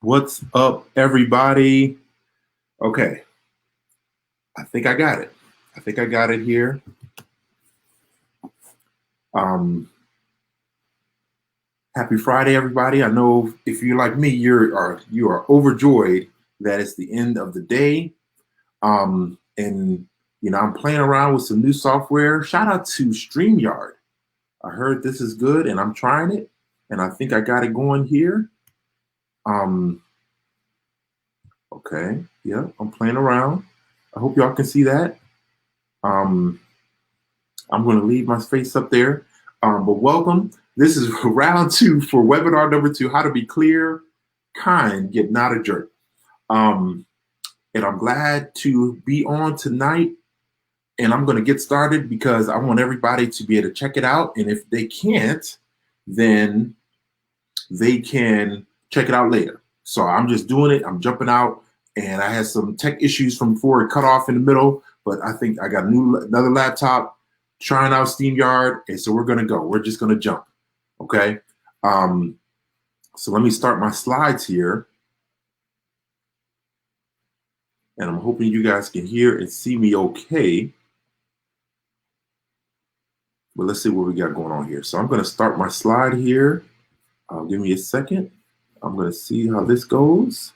What's up, everybody? Okay, I think I got it. I think I got it here. Happy Friday, everybody. I know if you're like me, you are overjoyed that it's the end of the day. And I'm playing around with some new software. Shout out to StreamYard. I heard this is good, and I'm trying it, and I think I got it going here. Okay, yeah, I'm playing around. I hope y'all can see that. I'm going to leave my face up there. But welcome. This is round 2 for webinar number 2, how to be clear, kind, yet not a jerk. And I'm glad to be on tonight. And I'm going to get started because I want everybody to be able to check it out. And if they can't, then they can check it out later. So I'm just doing it. I'm jumping out. And I had some tech issues from before it cut off in the middle. But I think I got another laptop, trying out StreamYard. And so we're going to go. We're just going to jump. Okay. So let me start my slides here. And I'm hoping you guys can hear and see me okay. But let's see what we got going on here. So I'm going to start my slide here. Give me a second. I'm going to see how this goes.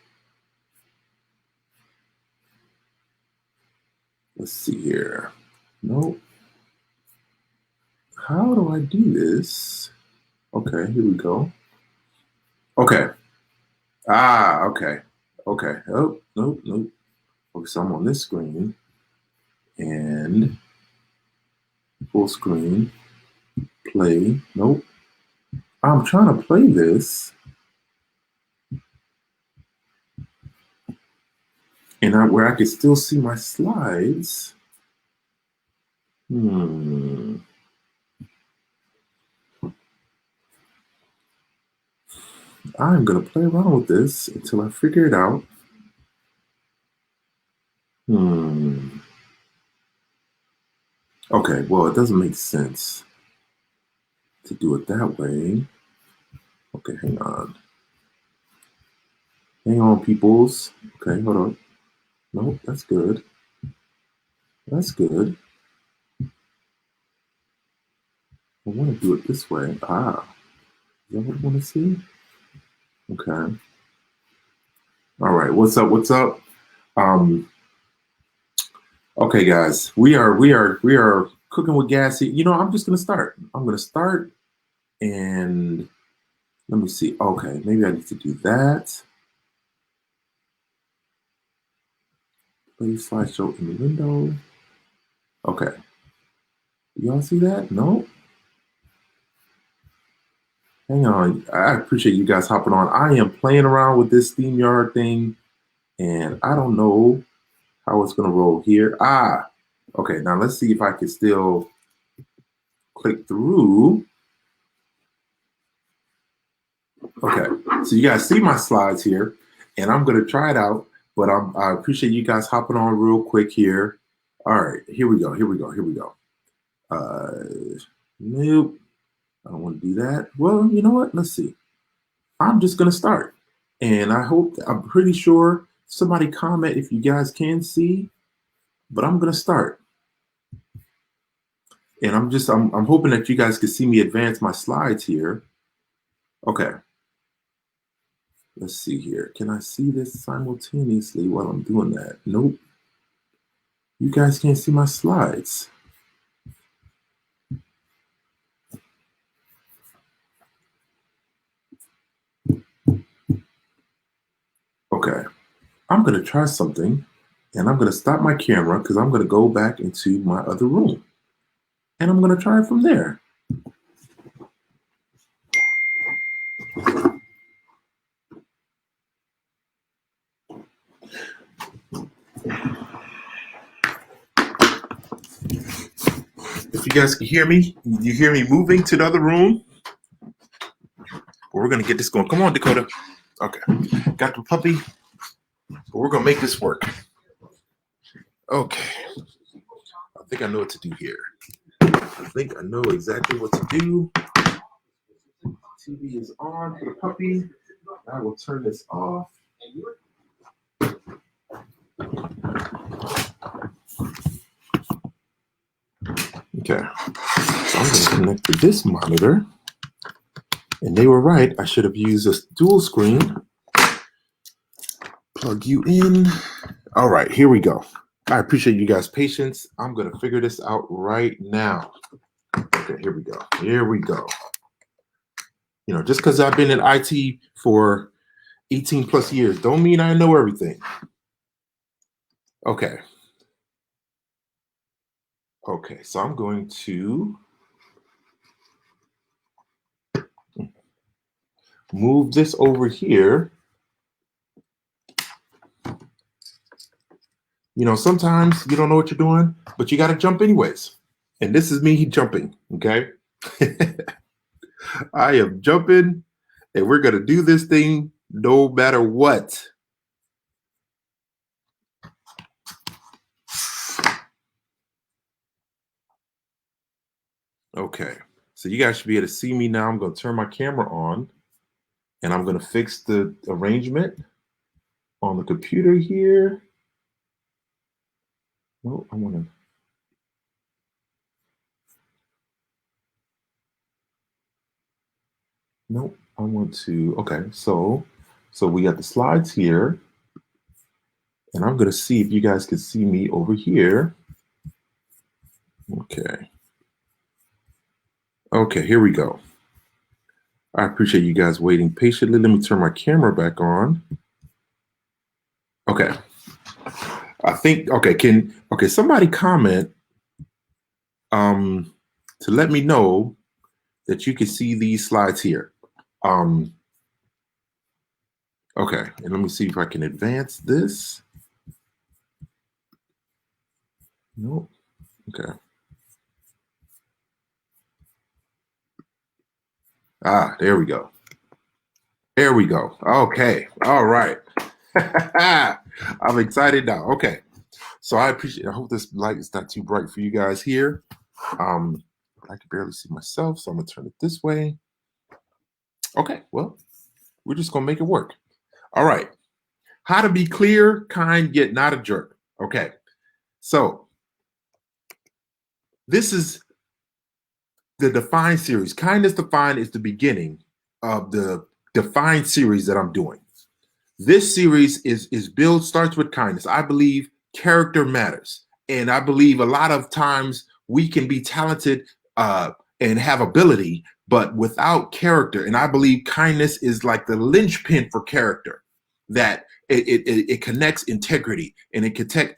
Let's see here. Nope. How do I do this? Okay, here we go. Okay. Okay. Okay. Oh, nope. Okay, so I'm on this screen. And full screen. Play. Nope. I'm trying to play this. And where I can still see my slides. I'm going to play around with this until I figure it out. Okay, well, it doesn't make sense to do it that way. Okay, hang on. Hang on, peoples. Okay, hold on. Nope, that's good. That's good. I want to do it this way. Is that what I want to see? Okay. All right, what's up? Okay, guys, we are cooking with gas here. I'm just gonna start. I'm gonna start, and let me see. Okay, maybe I need to do that. Play slideshow in the window. Okay. Y'all see that? No. Hang on. I appreciate you guys hopping on. I am playing around with this StreamYard thing, and I don't know how it's gonna roll here. Okay, now let's see if I can still click through. Okay, so you guys see my slides here, and I'm gonna try it out, but I appreciate you guys hopping on real quick here. All right, here we go. Nope, I don't want to do that. Well, you know what? Let's see. I'm just gonna start, and I'm pretty sure somebody comment if you guys can see, but I'm gonna start. And I'm hoping that you guys can see me advance my slides here. Okay. Let's see here. Can I see this simultaneously while I'm doing that? Nope. You guys can't see my slides. Okay. I'm going to try something, and I'm going to stop my camera because I'm going to go back into my other room. And I'm going to try it from there. If you guys can hear me, you hear me moving to the other room? We're going to get this going. Come on, Dakota. Okay. Got the puppy. But we're going to make this work. Okay. I think I know what to do here. I think I know exactly what to do. TV is on for the puppy. I will turn this off. Okay, so I'm going to connect to this monitor. And they were right. I should have used a dual screen. Plug you in. All right, here we go. I appreciate you guys' patience. I'm going to figure this out right now. Okay, here we go. Here we go. You know, just because I've been in IT for 18 plus years, don't mean I know everything. Okay. Okay, so I'm going to move this over here. You know, sometimes you don't know what you're doing, but you got to jump anyways. And this is me jumping, okay? I am jumping, and we're going to do this thing no matter what. Okay, so you guys should be able to see me now. I'm going to turn my camera on, and I'm going to fix the arrangement on the computer here. Oh, I want to. Nope, I want to. Okay, so we got the slides here, and I'm going to see if you guys can see me over here. Okay. Okay, here we go. I appreciate you guys waiting patiently. Let me turn my camera back on. Okay. I think, okay, somebody comment to let me know that you can see these slides here. Okay, and let me see if I can advance this. Nope. Okay. Ah, there we go. There we go. Okay. All right. I'm excited now. Okay. So I hope this light is not too bright for you guys here. I can barely see myself, so I'm gonna turn it this way. Okay, well, we're just gonna make it work. All right. How to be clear, kind, yet not a jerk. Okay. So this is the Define series. Kindness Defined is the beginning of the Define series that I'm doing. This series is built, starts with kindness. I believe character matters. And I believe a lot of times we can be talented and have ability, but without character. And I believe kindness is like the linchpin for character, that it connects integrity, and it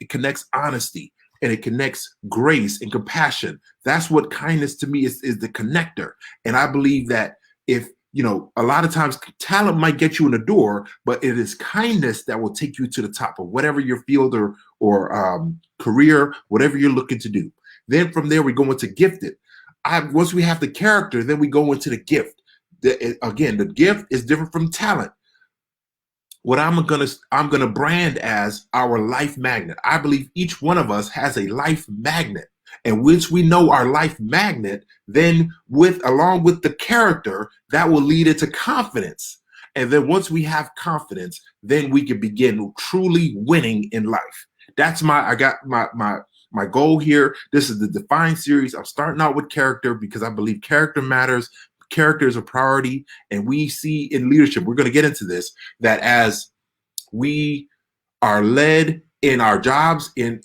connects honesty, and it connects grace and compassion. That's what kindness to me is the connector. And I believe that if, you know, a lot of times talent might get you in the door, but it is kindness that will take you to the top of whatever your field or career, whatever you're looking to do. Then from there, we go into gifted. Once we have the character, then we go into the gift. Again, the gift is different from talent. What I'm gonna brand as our life magnet. I believe each one of us has a life magnet. And once we know our life magnet, then along with the character, that will lead into confidence. And then once we have confidence, then we can begin truly winning in life. That's I got my goal here. This is the Define series. I'm starting out with character because I believe character matters. Character is a priority. And we see in leadership, we're going to get into this, that as we are led in our jobs, in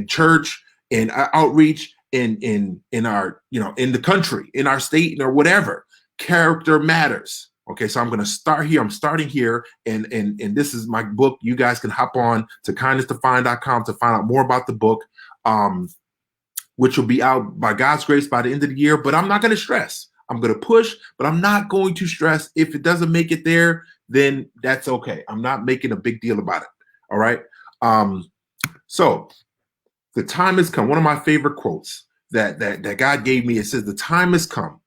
church, in outreach, in our, you know, in the country, in our state, or whatever, character matters. Okay, so I'm going to start here. I'm starting here, and this is my book. You guys can hop on to kindnessdefined.com to find out more about the book, which will be out by God's grace by the end of the year. But I'm not going to stress. I'm going to push, but I'm not going to stress. If it doesn't make it there, then that's okay. I'm not making a big deal about it. All right. So the time has come. One of my favorite quotes that God gave me, it says, the time has come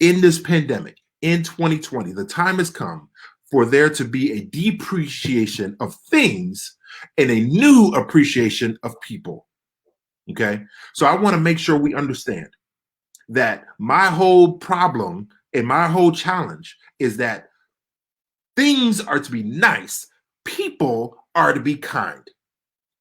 in this pandemic in 2020. The time has come for there to be a depreciation of things and a new appreciation of people. Okay. So I want to make sure we understand that my whole problem and my whole challenge is that things are to be nice, people are to be kind.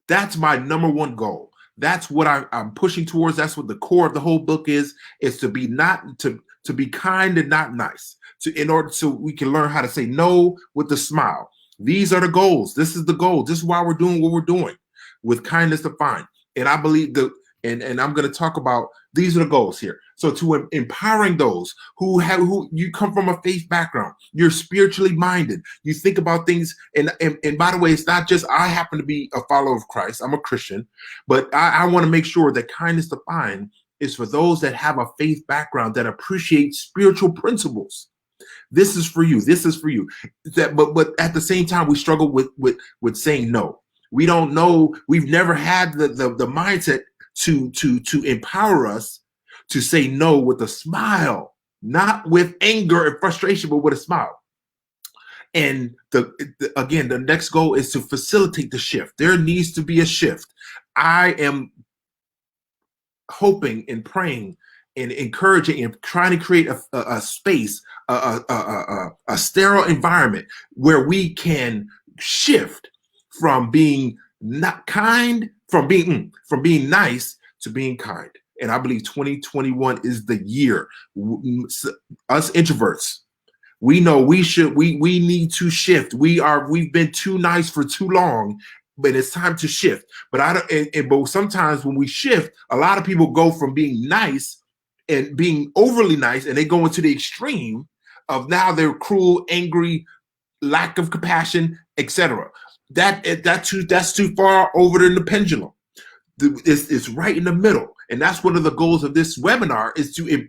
That's my number one goal. That's what I'm pushing towards. That's what the core of the whole book is to be not to be kind and not nice. In order so we can learn how to say no with a smile. These are the goals. This is the goal. This is why we're doing what we're doing with kindness defined. And I believe and I'm going to talk about these are the goals here. So to empowering those who you come from a faith background, you're spiritually minded, you think about things. And by the way, it's not just I happen to be a follower of Christ. I'm a Christian, but I want to make sure that kindness defined is for those that have a faith background that appreciate spiritual principles. This is for you. This is for you. But at the same time, we struggle with saying no. We don't know. We've never had the mindset to empower us to say no with a smile, not with anger and frustration, but with a smile. And again, the next goal is to facilitate the shift. There needs to be a shift. I am hoping and praying and encouraging and trying to create a space, a sterile environment where we can shift from being not kind, from being nice to being kind. And I believe 2021 is the year. Us introverts, we know we need to shift. We've been too nice for too long, but it's time to shift. But but sometimes when we shift, a lot of people go from being nice and being overly nice, and they go into the extreme of now they're cruel, angry, lack of compassion, etc. That's too far over in the pendulum. It's right in the middle, and that's one of the goals of this webinar is to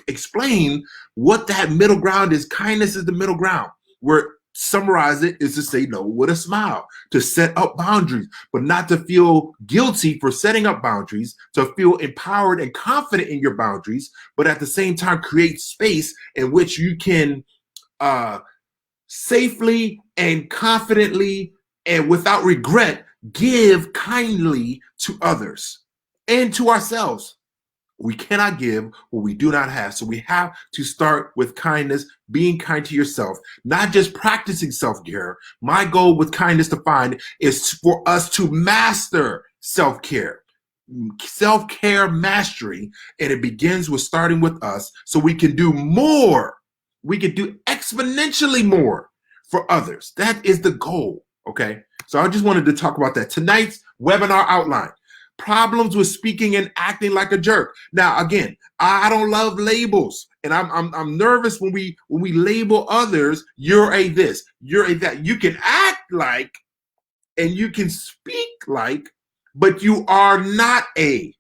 explain what that middle ground is. Kindness is the middle ground. Where summarize it is to say no with a smile, to set up boundaries, but not to feel guilty for setting up boundaries, to feel empowered and confident in your boundaries, but at the same time create space in which you can safely and confidently and without regret give kindly to others and to ourselves. We cannot give what we do not have. So we have to start with kindness, being kind to yourself, not just practicing self-care. My goal with kindness defined is for us to master self-care mastery. And it begins with starting with us so we can do more. We can do exponentially more for others. That is the goal. Okay. So I just wanted to talk about that. Tonight's webinar outline. Problems with speaking and acting like a jerk. Now, again, I don't love labels, and I'm nervous when we label others. You're a this, you're a that. You can act like, and you can speak like, but you are not a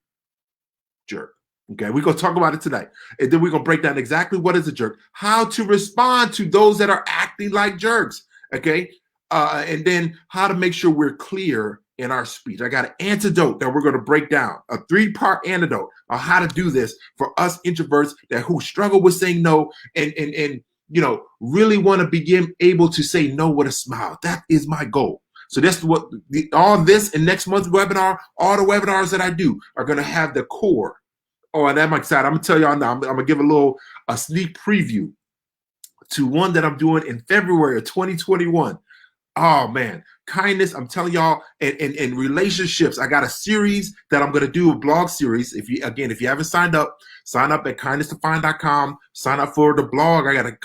jerk. Okay, we're gonna talk about it tonight, and then we're gonna break down exactly what is a jerk, how to respond to those that are acting like jerks. Okay, and then how to make sure we're clear in our speech. I got an antidote that we're going to break down, a 3-part antidote on how to do this for us introverts who struggle with saying no and really want to begin able to say no with a smile. That is my goal. So that's what all this and next month's webinar, all the webinars that I do are going to have the core. Oh, and I'm excited. I'm going to tell y'all now, I'm going to give a sneak preview to one that I'm doing in February of 2021. Oh man, kindness, I'm telling y'all, and relationships. I got a series that I'm gonna do, a blog series. If you haven't signed up, sign up at kindnessdefined.com. Sign up for the blog. I got a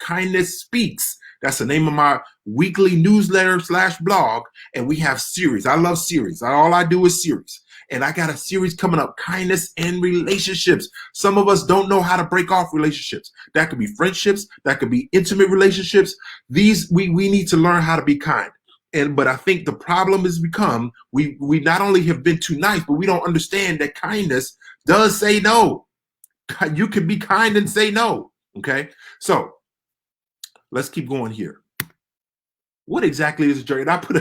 Kindness Speaks. That's the name of my weekly newsletter / blog. And we have series. I love series. All I do is series. And I got a series coming up, kindness and relationships. Some of us don't know how to break off relationships. That could be friendships. That could be intimate relationships. We need to learn how to be kind. But I think the problem has become, we not only have been too nice, but we don't understand that kindness does say no. You can be kind and say no. Okay. So let's keep going here. What exactly is a jerk? And I put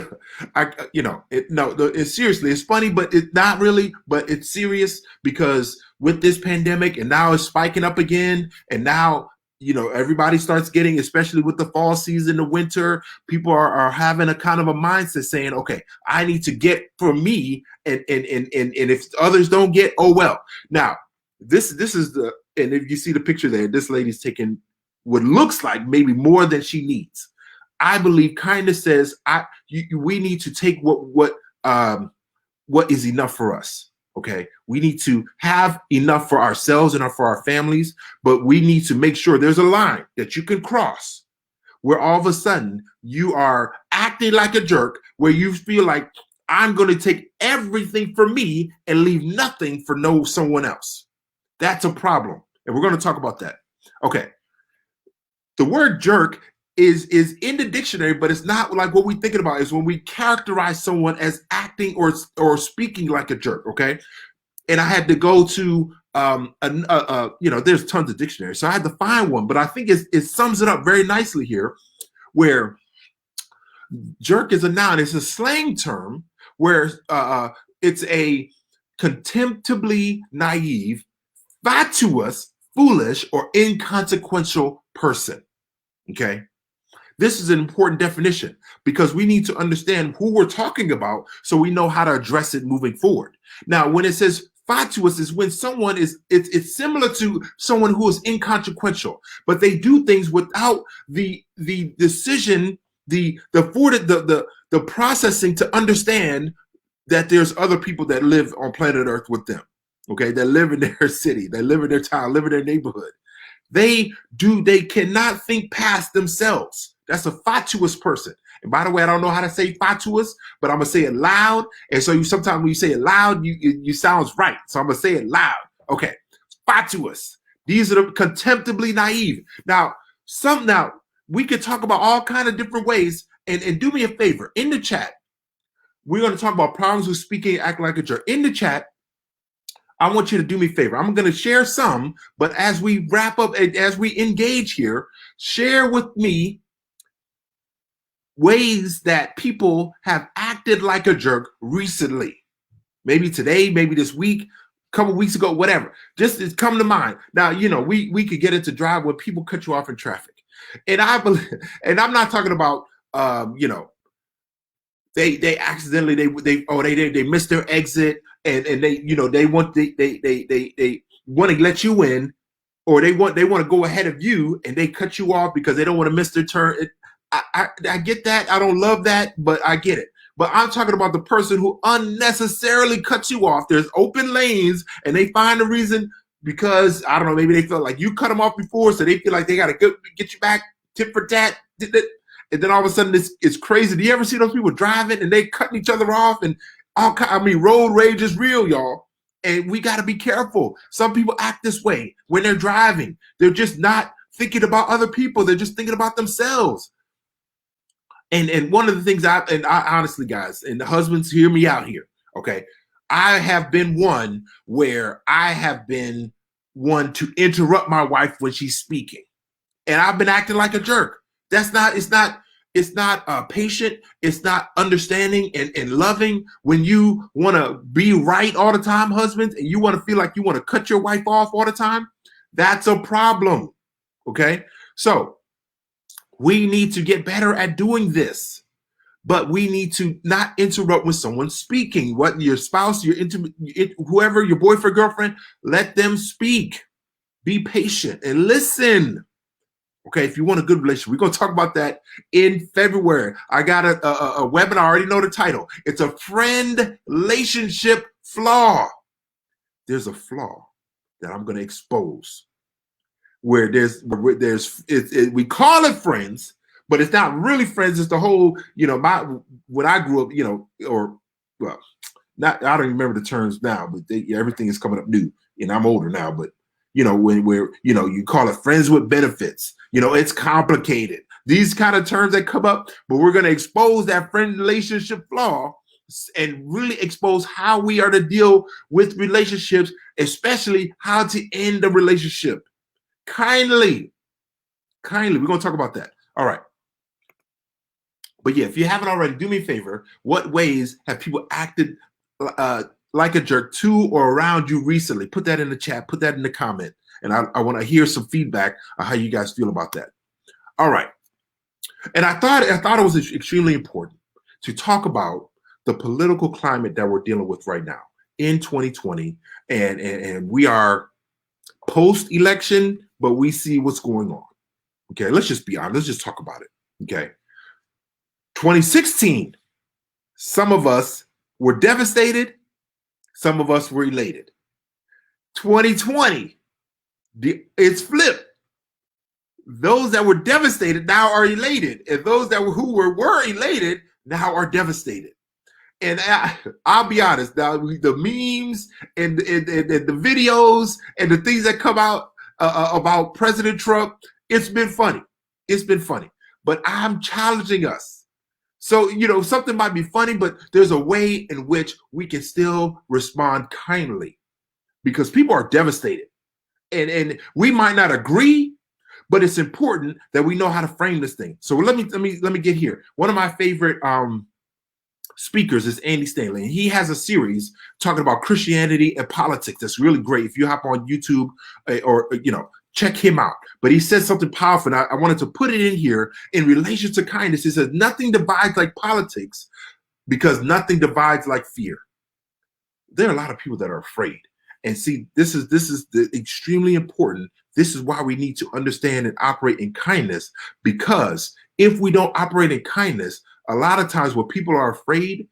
it's seriously, it's funny, but it's not really, but it's serious because with this pandemic and now it's spiking up again. And now, everybody starts getting, especially with the fall season, the winter, people are having a kind of a mindset saying, okay, I need to get for me. And if others don't get, oh, well. Now, this is and if you see the picture there, this lady's taking what looks like maybe more than she needs. I believe kindness says we need to take what is enough for us. Okay, we need to have enough for ourselves and for our families, but we need to make sure there's a line that you can cross where all of a sudden you are acting like a jerk, where you feel like I'm going to take everything for me and leave nothing for someone else. That's a problem, and we're going to talk about that. Okay, the word jerk is in the dictionary, but it's not like what we're thinking about is when we characterize someone as acting or speaking like a jerk. Okay, and I had to go to there's tons of dictionaries, so I had to find one, but I think it sums it up very nicely here, where jerk is a noun. It's a slang term where it's a contemptibly naive, fatuous, foolish, or inconsequential person. Okay. This is an important definition because we need to understand who we're talking about so we know how to address it moving forward. Now, when it says fatuous is when someone it's similar to someone who is inconsequential, but they do things without the decision, the processing to understand that there's other people that live on planet Earth with them. Okay, that live in their city, they live in their town, live in their neighborhood. They cannot think past themselves. That's a fatuous person. And by the way, I don't know how to say fatuous, but I'm gonna say it loud. And so sometimes when you say it loud, you sounds right. So I'm gonna say it loud. Okay, fatuous. These are the contemptibly naive. Now we could talk about all kind of different ways. And do me a favor in the chat. We're gonna talk about problems with speaking, acting like a jerk. In the chat, I want you to do me a favor. I'm going to share some, but as we wrap up, as we engage here, share with me ways that people have acted like a jerk recently. Maybe today, maybe this week, a couple weeks ago, whatever. Just it's come to mind. Now, we could get into drive where people cut you off in traffic. And and I'm not talking about, they accidentally, they missed their exit. And they want to let you in, or they want to go ahead of you, and they cut you off because they don't want to miss their turn. I get that. I don't love that, but I get it. But I'm talking about the person who unnecessarily cuts you off. There's open lanes, and they find a reason because I don't know. Maybe they felt like you cut them off before, so they feel like they got to get you back, tit for tat. And then all of a sudden, it's crazy. Do you ever see those people driving and they cutting each other off and road rage is real, y'all. And we got to be careful. Some people act this way when they're driving. They're just not thinking about other people. They're just thinking about themselves. And one of the things I honestly, guys, and the husbands, hear me out here. Okay. I have been one where I have been one to interrupt my wife when she's speaking. And I've been acting like a jerk. It's not patient. It's not understanding and loving. When you want to be right all the time, husbands, and you want to feel like you want to cut your wife off all the time, that's a problem. Okay. So we need to get better at doing this, but we need to not interrupt when someone's speaking. What your spouse, whoever, your boyfriend, girlfriend, let them speak. Be patient and listen. Okay, if you want a good relationship, we're going to talk about that in February. I got a webinar. I already know the title. It's a friend relationship flaw. There's a flaw that I'm going to expose where we call it friends, but it's not really friends. It's the whole, when I grew up, I don't even remember the terms now, but everything is coming up new, and I'm older now, but when you call it friends with benefits, it's complicated. These kind of terms that come up, but we're going to expose that friend relationship flaw and really expose how we are to deal with relationships, especially how to end the relationship. Kindly. We're going to talk about that. All right. But yeah, if you haven't already, do me a favor. What ways have people acted like a jerk to or around you recently? Put that in the chat. Put that in the comment. And I want to hear some feedback on how you guys feel about that. All right. And I thought it was extremely important to talk about the political climate that we're dealing with right now in 2020. And we are post-election, but we see what's going on. Okay, let's just be honest. Let's just talk about it. Okay. 2016, some of us were devastated, some of us were elated. 2020, it's flipped. Those that were devastated now are elated, and those who were elated now are devastated. And I'll be honest, now the memes and the videos and the things that come out about President Trump, it's been funny. It's been funny. But I'm challenging us. So, something might be funny, but there's a way in which we can still respond kindly because people are devastated. And we might not agree, but it's important that we know how to frame this thing. So let me get here. One of my favorite speakers is Andy Stanley, and he has a series talking about Christianity and politics that's really great. If you hop on YouTube or check him out. But he says something powerful, and I wanted to put it in here in relation to kindness. He says, nothing divides like politics because nothing divides like fear. There are a lot of people that are afraid. And see, this is extremely important. This is why we need to understand and operate in kindness, because if we don't operate in kindness, a lot of times when people are afraid,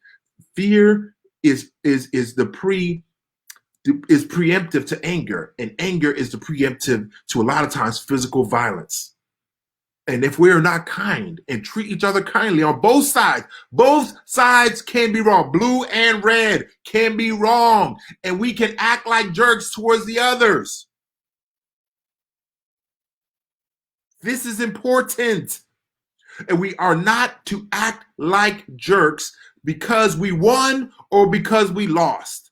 fear is preemptive to anger, and anger is the preemptive to a lot of times physical violence. And if we're not kind and treat each other kindly on both sides can be wrong. Blue and red can be wrong. And we can act like jerks towards the others. This is important. And we are not to act like jerks because we won or because we lost.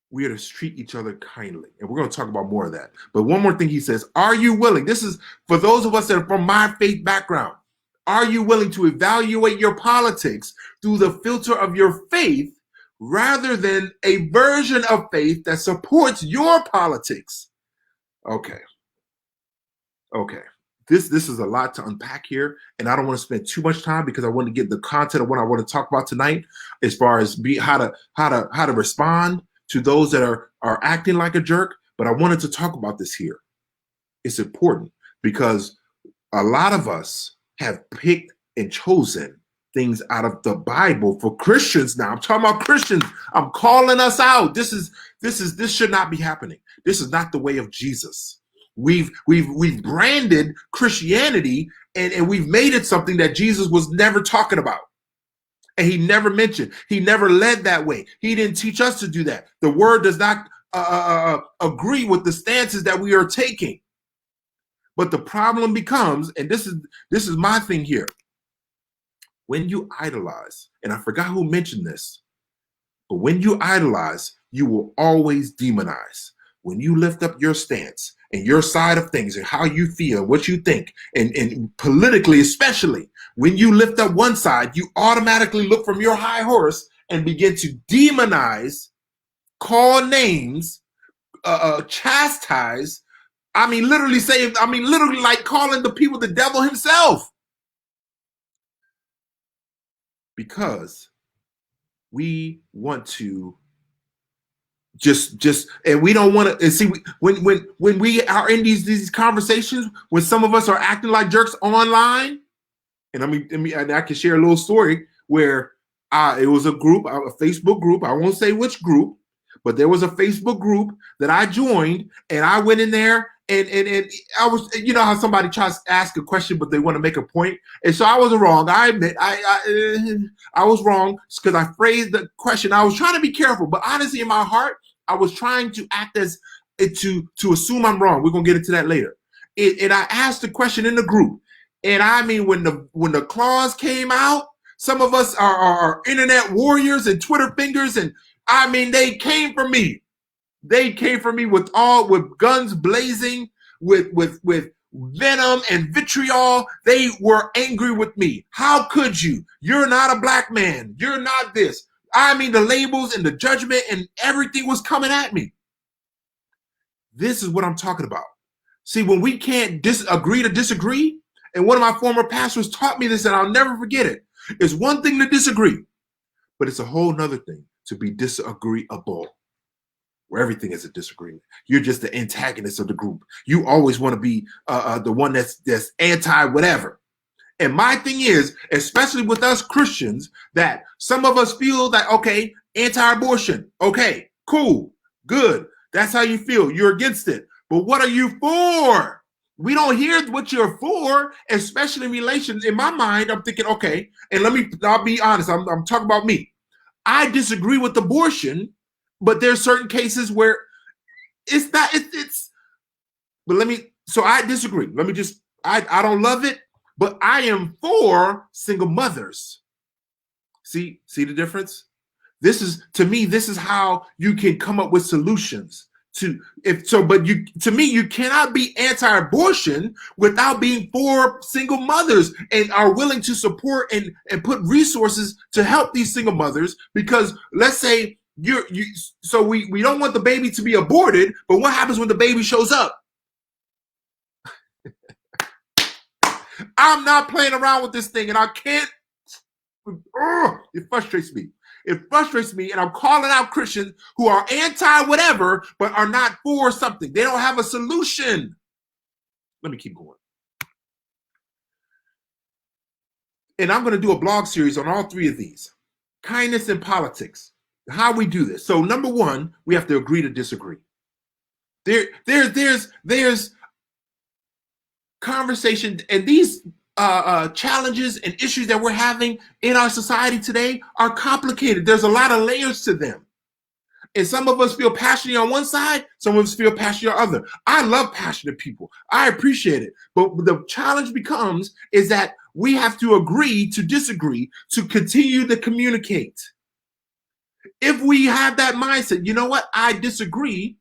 We are to treat each other kindly. And we're going to talk about more of that. But one more thing he says, are you willing? This is for those of us that are from my faith background. Are you willing to evaluate your politics through the filter of your faith rather than a version of faith that supports your politics? Okay. This is a lot to unpack here, and I don't want to spend too much time because I want to get the content of what I want to talk about tonight, as far as how to respond to those that are acting like a jerk. But I wanted to talk about this here. It's important because a lot of us have picked and chosen things out of the Bible for Christians. Now I'm talking about Christians. I'm calling us out. This should not be happening. This is not the way of Jesus. We've branded Christianity and we've made it something that Jesus was never talking about. And he never mentioned, he never led that way. He didn't teach us to do that. The word does not agree with the stances that we are taking. But the problem becomes, and this is my thing here. When you idolize, and I forgot who mentioned this, but when you idolize, you will always demonize. When you lift up your stance and your side of things and how you feel, what you think, and politically especially, when you lift up one side, you automatically look from your high horse and begin to demonize, call names, chastise. Literally like calling the people the devil himself. Because we want to and we don't want to, and see, when we are in these conversations, when some of us are acting like jerks online, and I can share a little story where it was a group, a Facebook group. I won't say which group, but there was a Facebook group that I joined, and I went in there and I was, how somebody tries to ask a question, but they want to make a point. And so I was wrong. I admit I was wrong because I phrased the question. I was trying to be careful, but honestly, in my heart, I was trying to act as to assume I'm wrong. We're gonna get into that later. And I asked the question in the group, and when the claws came out, some of us are internet warriors and Twitter fingers, and they came for me. They came for me with guns blazing, with venom and vitriol. They were angry with me. How could you? You're not a black man. You're not this. The labels and the judgment and everything was coming at me. This is what I'm talking about. See, when we can't agree to disagree, and one of my former pastors taught me this, and I'll never forget it. It's one thing to disagree, but it's a whole nother thing to be disagreeable, where everything is a disagreement. You're just the antagonist of the group. You always want to be the one that's anti whatever. And my thing is, especially with us Christians, that some of us feel that, okay, anti-abortion, okay, cool, good. That's how you feel. You're against it. But what are you for? We don't hear what you're for, especially in relations. In my mind, I'm thinking, okay, and I'll be honest, I'm talking about me. I disagree with abortion, but there's certain cases where it's not, but so I disagree. I don't love it, but I am for single mothers. See the difference? To me, this is how you can come up with solutions to me, you cannot be anti-abortion without being for single mothers and are willing to support and put resources to help these single mothers. Because let's say so we don't want the baby to be aborted, but what happens when the baby shows up? I'm not playing around with this thing, and I can't. It frustrates me. It frustrates me, and I'm calling out Christians who are anti-whatever, but are not for something. They don't have a solution. Let me keep going. And I'm going to do a blog series on all three of these. Kindness in politics. How we do this. So number one, we have to agree to disagree. There's conversation, and these challenges and issues that we're having in our society today are complicated. There's a lot of layers to them. And some of us feel passionate on one side, some of us feel passionate on the other. I love passionate people. I appreciate it. But the challenge becomes is that we have to agree to disagree to continue to communicate. If we have that mindset, you know what? I disagree,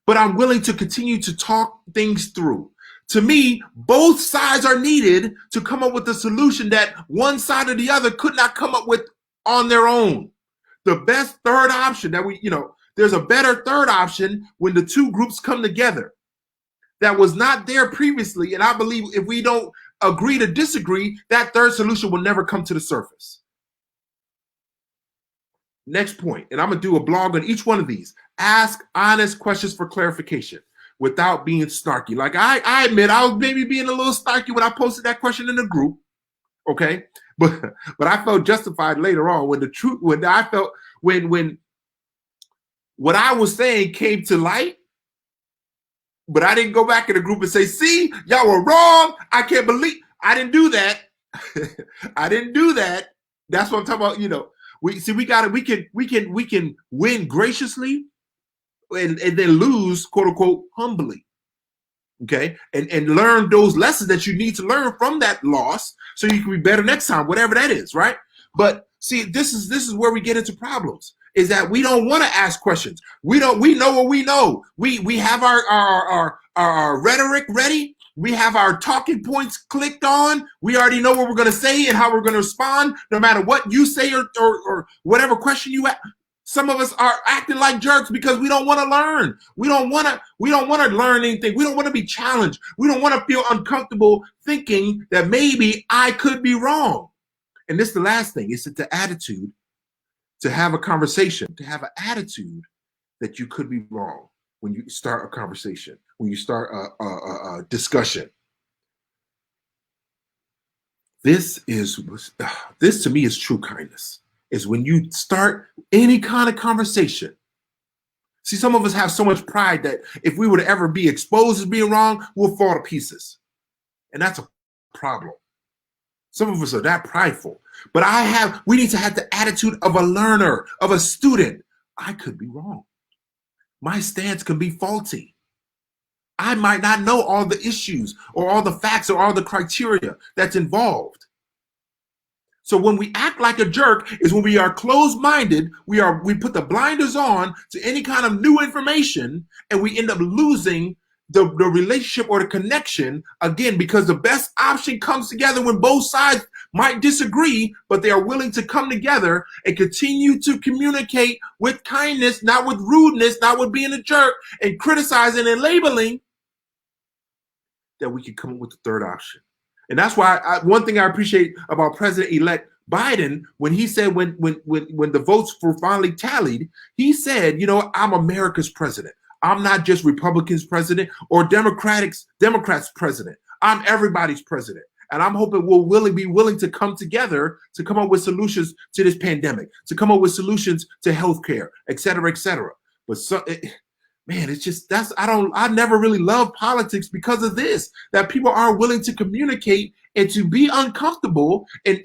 but I'm willing to continue to talk things through. To me, both sides are needed to come up with a solution that one side or the other could not come up with on their own. The best third option there's a better third option when the two groups come together that was not there previously. And I believe if we don't agree to disagree, that third solution will never come to the surface. Next point, and I'm going to do a blog on each one of these. Ask honest questions for clarification without being snarky. Like I admit I was maybe being a little snarky when I posted that question in the group, okay? But I felt justified later on when when what I was saying came to light, but I didn't go back in the group and say, see, y'all were wrong. I can't believe I didn't do that. I didn't do that. That's what I'm talking about. We can win graciously and then lose, quote unquote, humbly. Okay. And learn those lessons that you need to learn from that loss so you can be better next time, whatever that is, right? But see, this is where we get into problems, is that we don't want to ask questions. We know what we know. We have our rhetoric ready. We have our talking points clicked on. We already know what we're going to say and how we're going to respond, no matter what you say or whatever question you ask. Some of us are acting like jerks because we don't want to learn. We don't want to learn anything. We don't want to be challenged. We don't want to feel uncomfortable thinking that maybe I could be wrong. And this is the last thing. It's the attitude to have a conversation, to have an attitude that you could be wrong when you start a conversation, when you start a discussion. This to me is true kindness. Is when you start any kind of conversation. See, some of us have so much pride that if we were to ever be exposed as being wrong, we'll fall to pieces. And that's a problem. Some of us are that prideful. But we need to have the attitude of a learner, of a student. I could be wrong. My stance could be faulty. I might not know all the issues or all the facts or all the criteria that's involved. So when we act like a jerk is when we are closed-minded, we put the blinders on to any kind of new information, and we end up losing the relationship or the connection, again, because the best option comes together when both sides might disagree, but they are willing to come together and continue to communicate with kindness, not with rudeness, not with being a jerk and criticizing and labeling, that we can come up with the third option. And that's why one thing I appreciate about President-elect Biden, when he said when the votes were finally tallied, he said, I'm America's president. I'm not just Republicans' president or Democrats' president. I'm everybody's president. And I'm hoping we'll be willing to come together to come up with solutions to this pandemic, to come up with solutions to healthcare, et cetera, et cetera. But man, it's just I never really loved politics because of this, that people aren't willing to communicate and to be uncomfortable and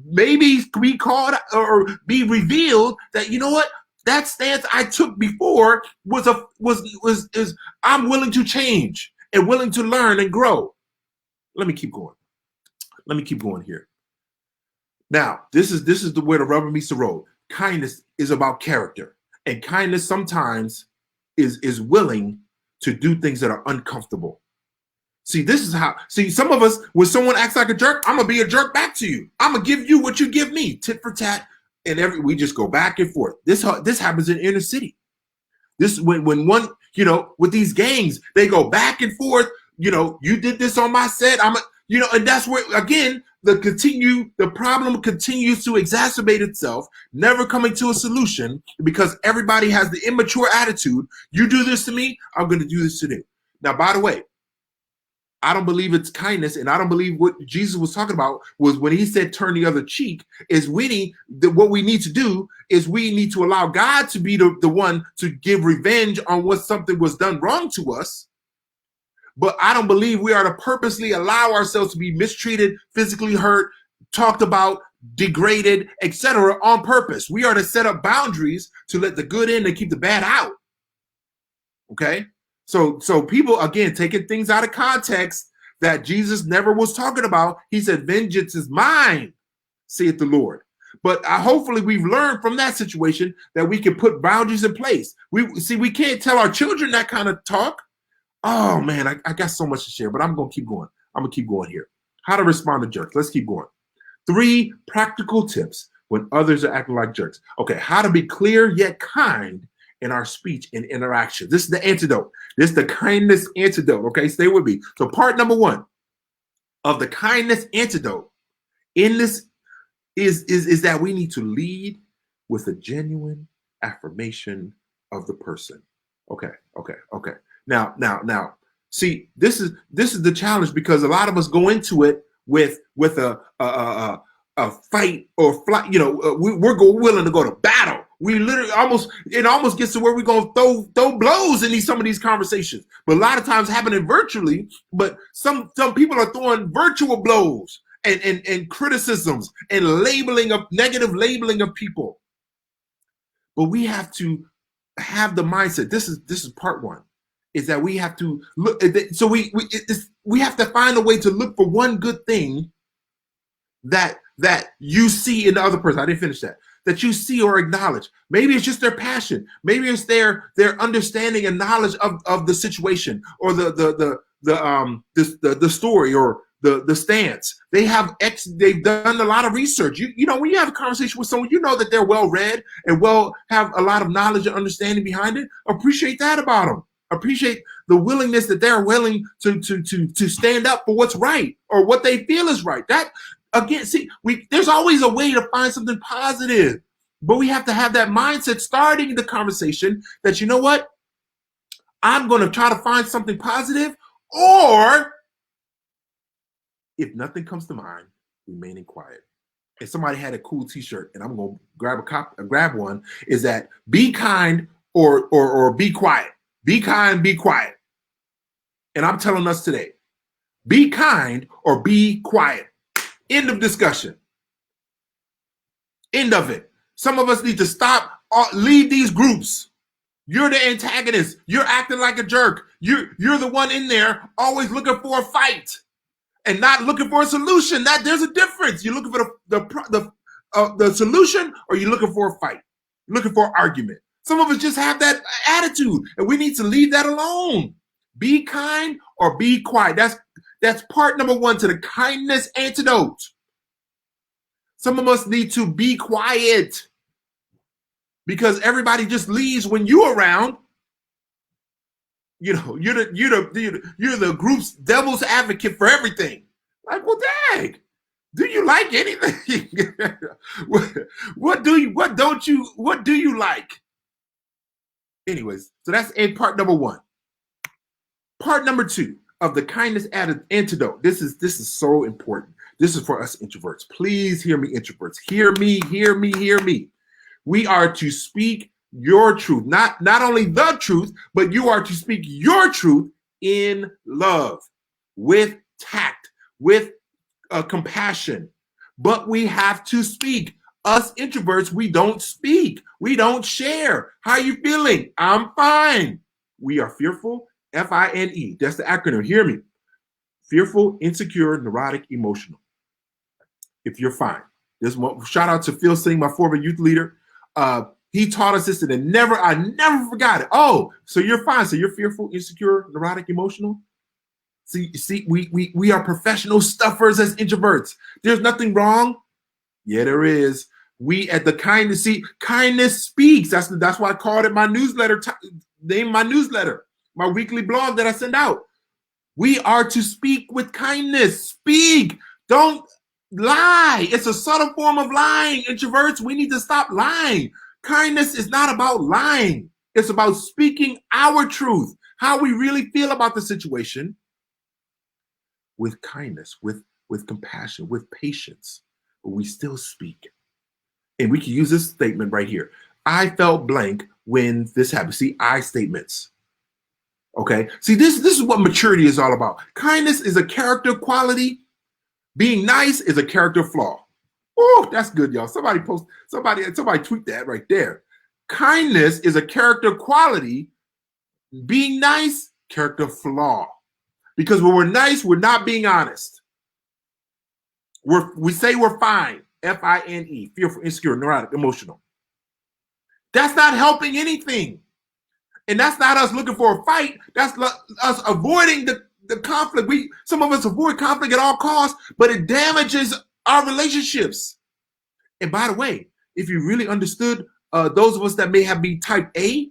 maybe be called or be revealed that, you know what, that stance I took before is I'm willing to change and willing to learn and grow. Let me keep going. Let me keep going here. Now, this is the where the rubber meets the road. Kindness is about character, and kindness sometimes is willing to do things that are uncomfortable. See, this is how. See, some of us, when someone acts like a jerk, I'm gonna be a jerk back to you. I'm gonna give you what you give me, tit for tat, and we just go back and forth. This happens in inner city. This when one, with these gangs, they go back and forth. You did this on my set. And that's where again the problem continues to exacerbate itself, never coming to a solution because everybody has the immature attitude. You do this to me, I'm going to do this to you. Now, by the way, I don't believe it's kindness, and I don't believe what Jesus was talking about was when he said turn the other cheek. Is what we need to do is we need to allow God to be the one to give revenge on what something was done wrong to us. But I don't believe we are to purposely allow ourselves to be mistreated, physically hurt, talked about, degraded, etc. on purpose. We are to set up boundaries to let the good in and keep the bad out. Okay? So people, again, taking things out of context that Jesus never was talking about. He said, vengeance is mine, saith the Lord. But hopefully we've learned from that situation that we can put boundaries in place. We can't tell our children that kind of talk. Oh, man, I got so much to share, but I'm going to keep going. I'm going to keep going here. How to respond to jerks. Let's keep going. 3 practical tips when others are acting like jerks. Okay, how to be clear yet kind in our speech and interaction. This is the antidote. This is the kindness antidote, okay? Stay with me. So part number 1 of the kindness antidote in this is that we need to lead with a genuine affirmation of the person. Okay. Now, see, this is the challenge because a lot of us go into it with a fight or flight. We're willing to go to battle. We literally almost gets to where we're gonna throw blows in some of these conversations. But a lot of times happening virtually. But some people are throwing virtual blows and criticisms and negative labeling of people. But we have to have the mindset. This is part 1. Is that we have to look. So we have to find a way to look for one good thing that you see in the other person. I didn't finish that. That you see or acknowledge. Maybe it's just their passion. Maybe it's their understanding and knowledge of the situation or the story or the stance. They've done a lot of research. When you have a conversation with someone, that they're well read and have a lot of knowledge and understanding behind it. Appreciate that about them. Appreciate the willingness that they're willing to stand up for what's right or what they feel is right. That again, see, there's always a way to find something positive, but we have to have that mindset starting the conversation that, you know what, I'm going to try to find something positive, or if nothing comes to mind, remaining quiet. If somebody had a cool T-shirt, and I'm going to grab one, is that be kind or be quiet. Be kind, be quiet. And I'm telling us today, be kind or be quiet. End of discussion. End of it. Some of us need to stop, leave these groups. You're the antagonist. You're acting like a jerk. You're the one in there always looking for a fight and not looking for a solution. There's a difference. You're looking for the solution, or you're looking for a fight. You're looking for an argument. Some of us just have that attitude, and we need to leave that alone. Be kind or be quiet. That's part number 1 to the kindness antidote. Some of us need to be quiet because everybody just leaves when you're around. You're the group's devil's advocate for everything. Like, well, dang, do you like anything? What do you like? Anyways, so that's in part number 1. Part number 2, of the kindness antidote. This is so important. This is for us introverts. Please hear me, introverts. Hear me, hear me, hear me. We are to speak your truth, not only the truth, but you are to speak your truth in love, with tact, with compassion. But we have to speak. Us introverts, we don't speak. We don't share. How are you feeling? I'm fine. We are fearful, F-I-N-E. That's the acronym. Hear me. Fearful, insecure, neurotic, emotional. If you're fine. This shout out to Phil Singh, my former youth leader. He taught us this, and I never forgot it. Oh, so you're fine. So you're fearful, insecure, neurotic, emotional. See, we are professional stuffers as introverts. There's nothing wrong. Yeah, there is. We at the kindness, see, kindness speaks. That's why I called it my newsletter. Name my newsletter, my weekly blog that I send out. We are to speak with kindness. Speak. Don't lie. It's a subtle form of lying. Introverts, we need to stop lying. Kindness is not about lying. It's about speaking our truth, how we really feel about the situation, with kindness, with compassion, with patience. But we still speak. And we can use this statement right here. I felt blank when this happened. See, I statements. Okay. See, this is what maturity is all about. Kindness is a character quality. Being nice is a character flaw. Oh, that's good, y'all. Somebody tweet that right there. Kindness is a character quality. Being nice, character flaw. Because when we're nice, we're not being honest. We say we're fine. F-I-N-E. Fearful, insecure, neurotic, emotional. That's not helping anything. And that's not us looking for a fight. That's us avoiding the conflict. Some of us avoid conflict at all costs, but it damages our relationships. And by the way, if you really understood those of us that may have been type A,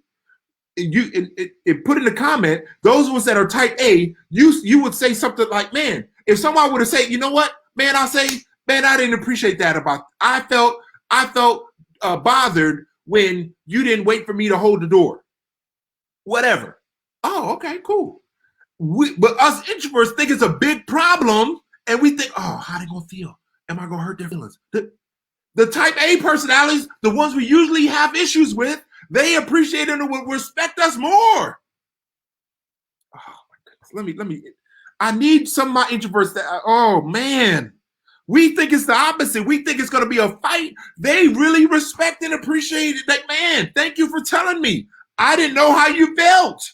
and put in the comment, those of us that are type A, you would say something like, man, if someone would have said, you know what, man, I'll say, man, I didn't appreciate that I felt bothered when you didn't wait for me to hold the door. Whatever. Oh, okay, cool. But us introverts think it's a big problem, and we think, oh, how they gonna feel? Am I gonna hurt their feelings? The type A personalities, the ones we usually have issues with, they appreciate it and will respect us more. Oh my goodness. I need some of my introverts that, oh man, we think it's the opposite. We think it's going to be a fight. They really respect and appreciate it. Like, man, thank you for telling me. I didn't know how you felt.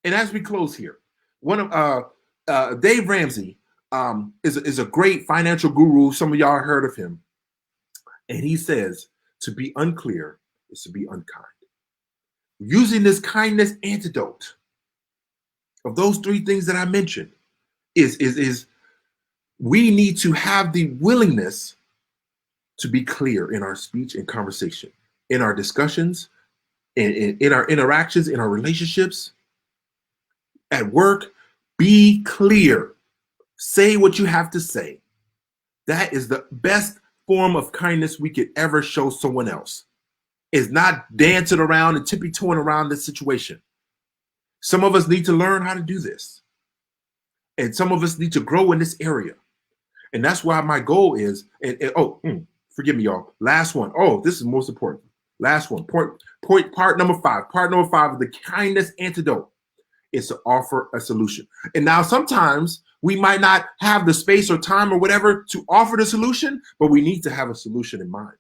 And as we close here, one of Dave Ramsey is a great financial guru. Some of y'all heard of him. And he says, to be unclear is to be unkind. Using this kindness antidote of those three things that I mentioned is we need to have the willingness to be clear in our speech and conversation, in our discussions, in our interactions, in our relationships, at work. Be clear. Say what you have to say. That is the best form of kindness we could ever show someone else. Is not dancing around and tippy-toeing around the situation. Some of us need to learn how to do this. And some of us need to grow in this area. And that's why my goal is, forgive me, y'all. Last one. Oh, this is most important. Last one. Part number 5. Part number 5 of the kindness antidote is to offer a solution. And now sometimes we might not have the space or time or whatever to offer the solution, but we need to have a solution in mind.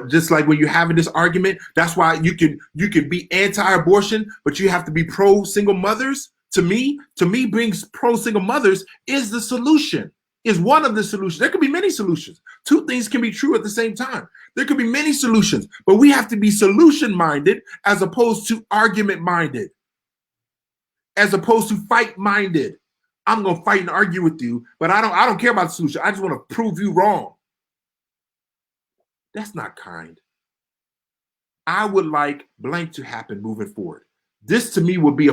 Just like when you're having this argument, that's why you can be anti-abortion, but you have to be pro-single mothers. To me, being pro-single mothers is the solution, is one of the solutions. There could be many solutions. Two things can be true at the same time. There could be many solutions, but we have to be solution-minded as opposed to argument-minded, as opposed to fight-minded. I'm gonna fight and argue with you, but I don't care about the solution. I just want to prove you wrong. That's not kind. I would like blank to happen moving forward. This to me would be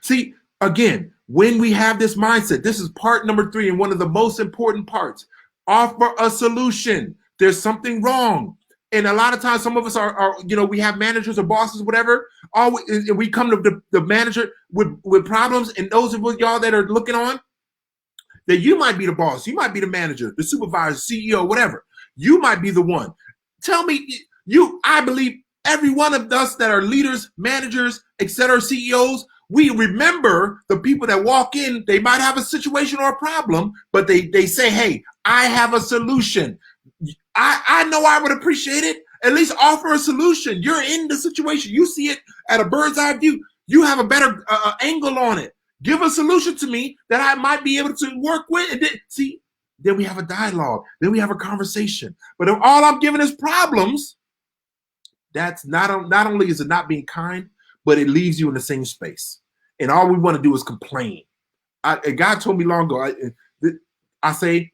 see, again, when we have this mindset, this is part number 3 and one of the most important parts. Offer a solution. There's something wrong. And a lot of times, some of us are we have managers or bosses, whatever. Always, and we come to the manager with problems. And those of y'all that are looking on, that you might be the boss, you might be the manager, the supervisor, CEO, whatever. You might be the one. Tell me, I believe every one of us that are leaders, managers, etc., CEOs, we remember the people that walk in, they might have a situation or a problem, but they say, hey, I have a solution. I know I would appreciate it. At least offer a solution. You're in the situation. You see it at a bird's eye view. You have a better angle on it. Give a solution to me that I might be able to work with. And then we have a dialogue. Then we have a conversation. But if all I'm giving is problems, that's not only is it not being kind, but it leaves you in the same space. And all we want to do is complain. God told me long ago, I say,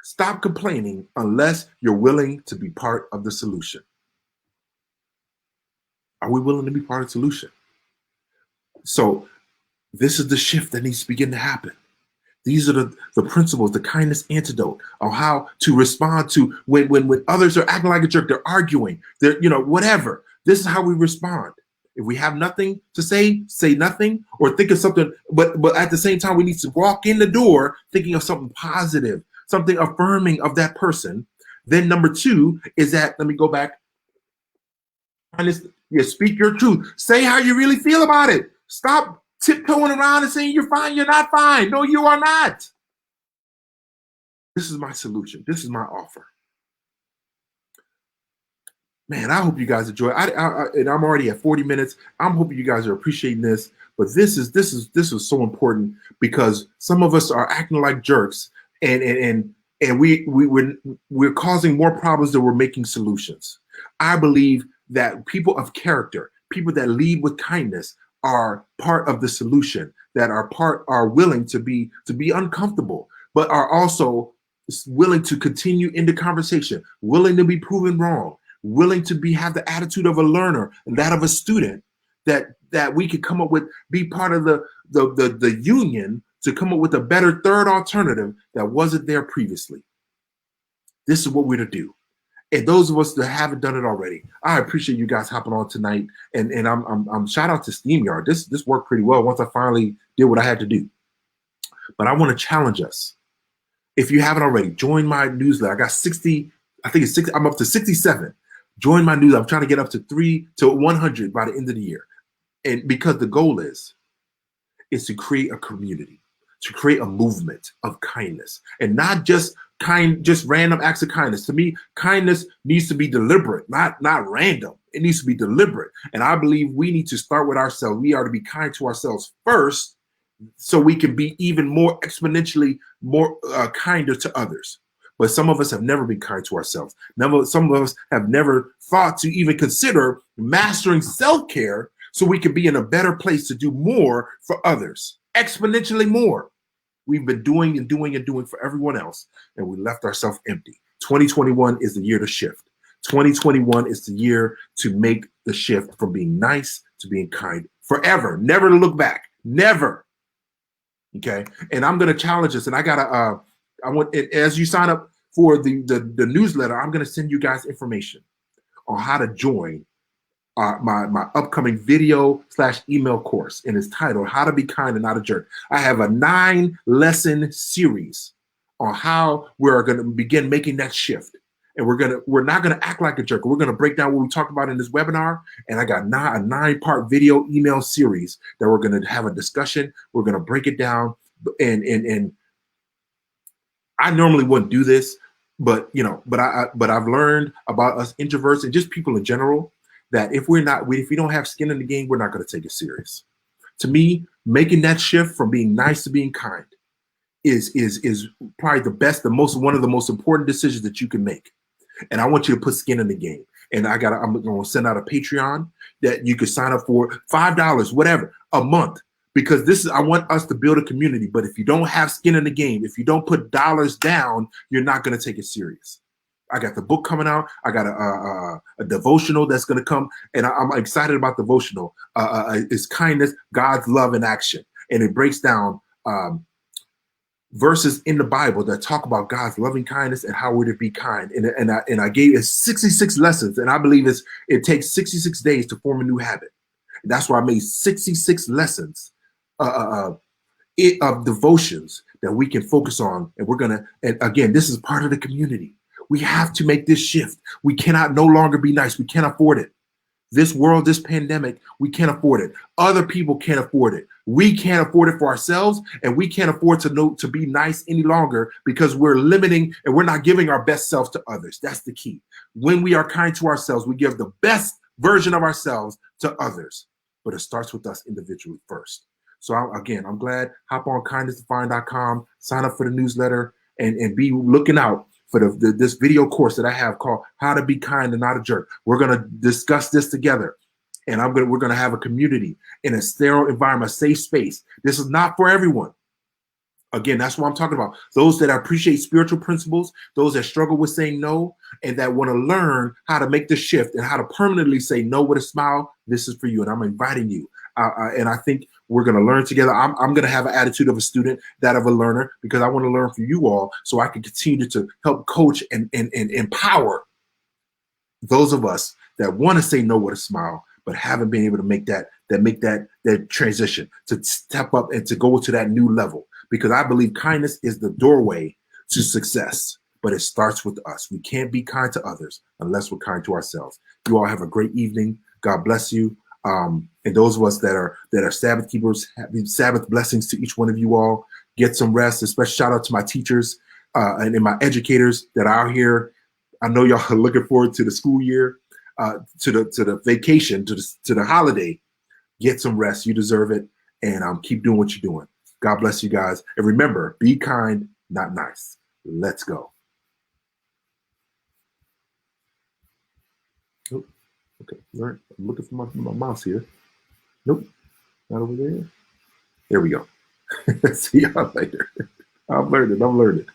stop complaining unless you're willing to be part of the solution. Are we willing to be part of the solution? So this is the shift that needs to begin to happen. These are the principles, the kindness antidote of how to respond to when others are acting like a jerk, they're arguing, they're, whatever. This is how we respond. If we have nothing to say nothing or think of something, but at the same time, we need to walk in the door thinking of something positive, something affirming of that person. Then number 2 is that, let me go back. You speak your truth. Say how you really feel about it. Stop tiptoeing around and saying you're fine, you're not fine. No, you are not. This is my solution. This is my offer. Man, I hope you guys enjoy. And I'm already at 40 minutes. I'm hoping you guys are appreciating this. But this is so important because some of us are acting like jerks, and we're causing more problems than we're making solutions. I believe that people of character, people that lead with kindness, are part of the solution. That are willing to be uncomfortable, but are also willing to continue in the conversation, willing to be proven wrong, willing to have the attitude of a learner and that of a student, that we could come up with, be part of the union to come up with a better third alternative that wasn't there previously. This is what we're to do. And those of us that haven't done it already, I appreciate you guys hopping on tonight. And I'm shout out to SteamYard. This worked pretty well once I finally did what I had to do. But I want to challenge us. If you haven't already, join my newsletter. I got 60, I think it's 60, I'm up to 67. Join my newsletter. I'm trying to get up to 100 by the end of the year. And because the goal is to create a community, to create a movement of kindness, and not just random acts of kindness. To me, kindness needs to be deliberate, not random. It needs to be deliberate. And I believe we need to start with ourselves. We are to be kind to ourselves first, so we can be even more exponentially more kinder to others. But some of us have never been kind to ourselves. Some of us have never thought to even consider mastering self-care so we can be in a better place to do more for others, exponentially more. We've been doing and doing and doing for everyone else, and we left ourselves empty. 2021 is the year to shift. 2021 is the year to make the shift from being nice to being kind forever. Never to look back. Never. Okay. And I'm going to challenge us. And I want, as you sign up for the newsletter, I'm going to send you guys information on how to join my upcoming video/email course, and it's titled How to Be Kind and Not a Jerk. I have a 9-lesson series on how we're going to begin making that shift. And we're not going to act like a jerk. We're going to break down what we talked about in this webinar. And I got a 9-part video email series that we're going to have a discussion. We're going to break it down. And I normally wouldn't do this, but I've learned about us introverts and just people in general, that if we don't have skin in the game, we're not going to take it serious. To me, making that shift from being nice to being kind is probably one of the most important decisions that you can make. And I want you to put skin in the game. And I'm going to send out a Patreon that you can sign up for $5, whatever, a month, because I want us to build a community. But if you don't have skin in the game, if you don't put dollars down, you're not going to take it serious. I got the book coming out. I got a devotional that's going to come, and I'm excited about devotional. It's kindness, God's love in action, and it breaks down verses in the Bible that talk about God's loving kindness and how we're to be kind. And I gave it 66 lessons, and I believe it takes 66 days to form a new habit. And that's why I made 66 lessons of devotions that we can focus on. And we're gonna, and again, this is part of the community. We have to make this shift. We cannot no longer be nice. We can't afford it. This world, this pandemic, we can't afford it. Other people can't afford it. We can't afford it for ourselves, and we can't afford to be nice any longer because we're limiting and we're not giving our best selves to others. That's the key. When we are kind to ourselves, we give the best version of ourselves to others, but it starts with us individually first. So I'm glad. Hop on kindnessdefined.com, sign up for the newsletter, and be looking out for this video course that I have called How to Be Kind and Not a Jerk. We're going to discuss this together. And we're going to have a community in a sterile environment, a safe space. This is not for everyone. Again, that's what I'm talking about. Those that appreciate spiritual principles, those that struggle with saying no, and that want to learn how to make the shift and how to permanently say no with a smile. This is for you. And I'm inviting you. And I think we're going to learn together. I'm going to have an attitude of a student, that of a learner, because I want to learn from you all so I can continue to help coach and empower those of us that want to say no with a smile, but haven't been able to make that transition, to step up and to go to that new level. Because I believe kindness is the doorway to success, but it starts with us. We can't be kind to others unless we're kind to ourselves. You all have a great evening. God bless you. And those of us that are Sabbath keepers, happy Sabbath blessings to each one of you all. Get some rest. A special shout out to my teachers and my educators that are out here. I know y'all are looking forward to the school year, to the vacation, to the holiday. Get some rest. You deserve it. And keep doing what you're doing. God bless you guys. And remember, be kind, not nice. Let's go. Oh, okay. All right. I'm looking for my mouse here. Nope. Not over there. There we go. See y'all later. I'm learning.